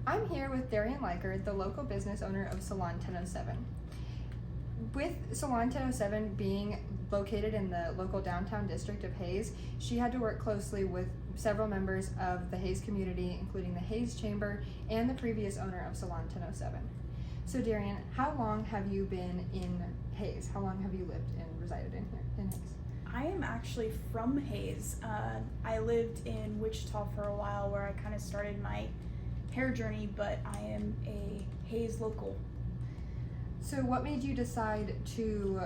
I'm here with Darian Leiker, the local business owner of Salon 1007. With Salon 1007 being located in the local downtown district of Hays, she had to work closely with several members of the Hays community, including the Hays Chamber and the previous owner of Salon 1007. So Darian, how long have you been in Hays? How long have you lived and resided in here in Hays? I am actually from Hays. I lived in Wichita for a while where I kind of started my hair journey, but I am a Hays local. So what made you decide to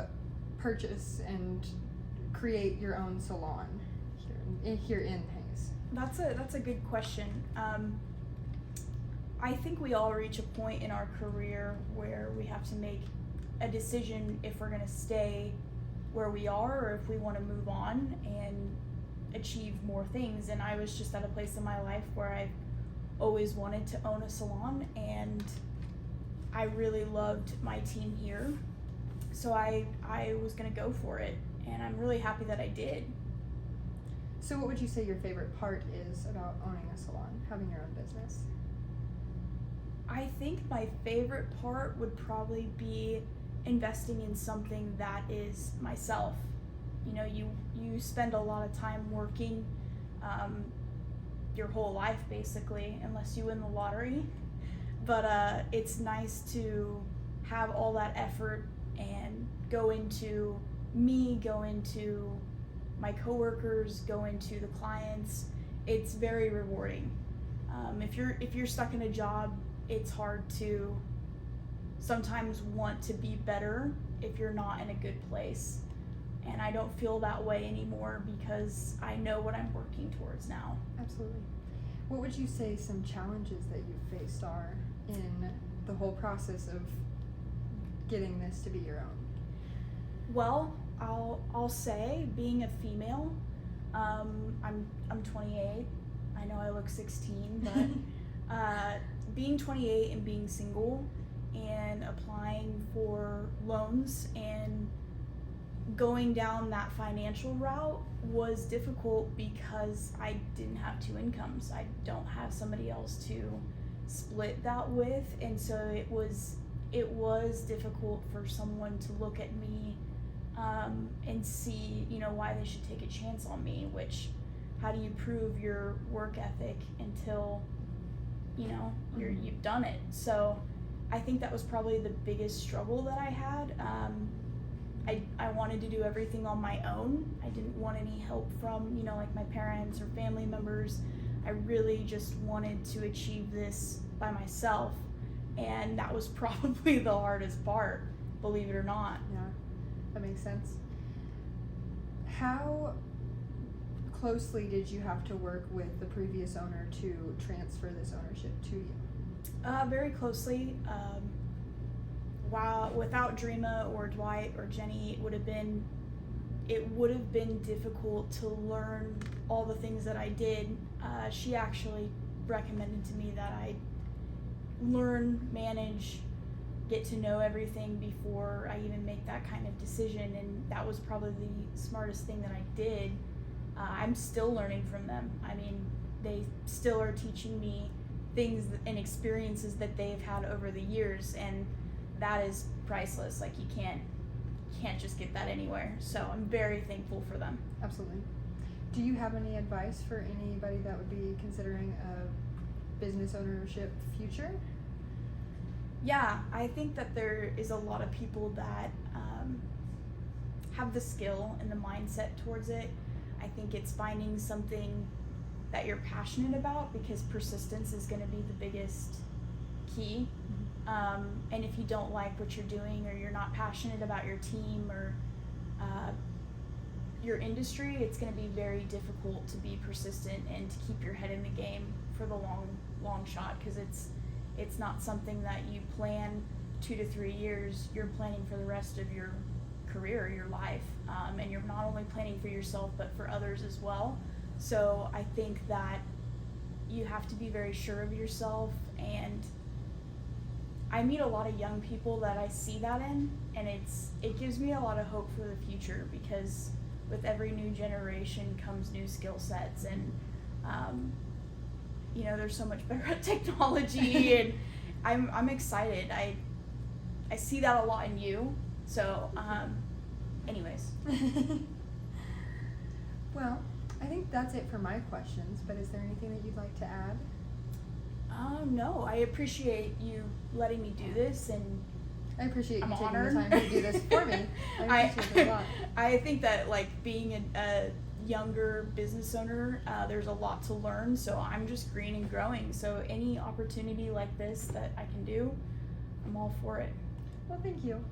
purchase and create your own salon here in Hays? That's a good question. I think we all reach a point in our career where we have to make a decision if we're going to stay where we are or if we want to move on and achieve more things. And I was just at a place in my life where I always wanted to own a salon, and I really loved my team here, so I was going to go for it, and I'm really happy that I did. So what would you say your favorite part is about owning a salon, having your own business? I think my favorite part would probably be investing in something that is myself. You know, you spend a lot of time working your whole life basically, unless you win the lottery, but it's nice to have all that effort and go into my coworkers, go into the clients. It's very rewarding. If you're stuck in a job, it's hard to sometimes want to be better if you're not in a good place. And I don't feel that way anymore because I know what I'm working towards now. Absolutely. What would you say some challenges that you've faced are in the whole process of getting this to be your own? Well, I'll say being a female, I'm 28. I know I look 16, but being 28 and being single and applying for loans and going down that financial route was difficult because I didn't have two incomes. I don't have somebody else to split that with, and so it was difficult for someone to look at me and see, you know, why they should take a chance on me. Which, how do you prove your work ethic until, you know, you've done it? So I think that was probably the biggest struggle that I had. I wanted to do everything on my own. I didn't want any help from, you know, like my parents or family members. I really just wanted to achieve this by myself, and that was probably the hardest part, believe it or not. Yeah, that makes sense. How closely did you have to work with the previous owner to transfer this ownership to you? Very closely. Without Dreama or Dwight or Jenny, it would have been difficult to learn all the things that I did. She actually recommended to me that I learn, manage, get to know everything before I even make that kind of decision, and that was probably the smartest thing that I did. I'm still learning from them. I mean, they still are teaching me things and experiences that they've had over the years, and that is priceless. Like, you can't just get that anywhere. So I'm very thankful for them. Absolutely. Do you have any advice for anybody that would be considering a business ownership future? Yeah, I think that there is a lot of people that have the skill and the mindset towards it. I think it's finding something that you're passionate about, because persistence is going to be the biggest key. And if you don't like what you're doing, or you're not passionate about your team or your industry, it's going to be very difficult to be persistent and to keep your head in the game for the long shot, because it's not something that you plan 2 to 3 years. You're planning for the rest of your career, your life, and you're not only planning for yourself but for others as well. So I think that you have to be very sure of yourself, and I meet a lot of young people that I see that in, and it gives me a lot of hope for the future, because with every new generation comes new skill sets, and you know, there's so much better at technology, and I'm excited. I see that a lot in you. So, anyways. Well, I think that's it for my questions, but is there anything that you'd like to add? No, I appreciate you letting me do this, and I appreciate you I'm taking honored. the time to do this for me. I appreciate it a lot. I think that, like, being a younger business owner, there's a lot to learn, so I'm just green and growing. So any opportunity like this that I can do, I'm all for it. Well, thank you.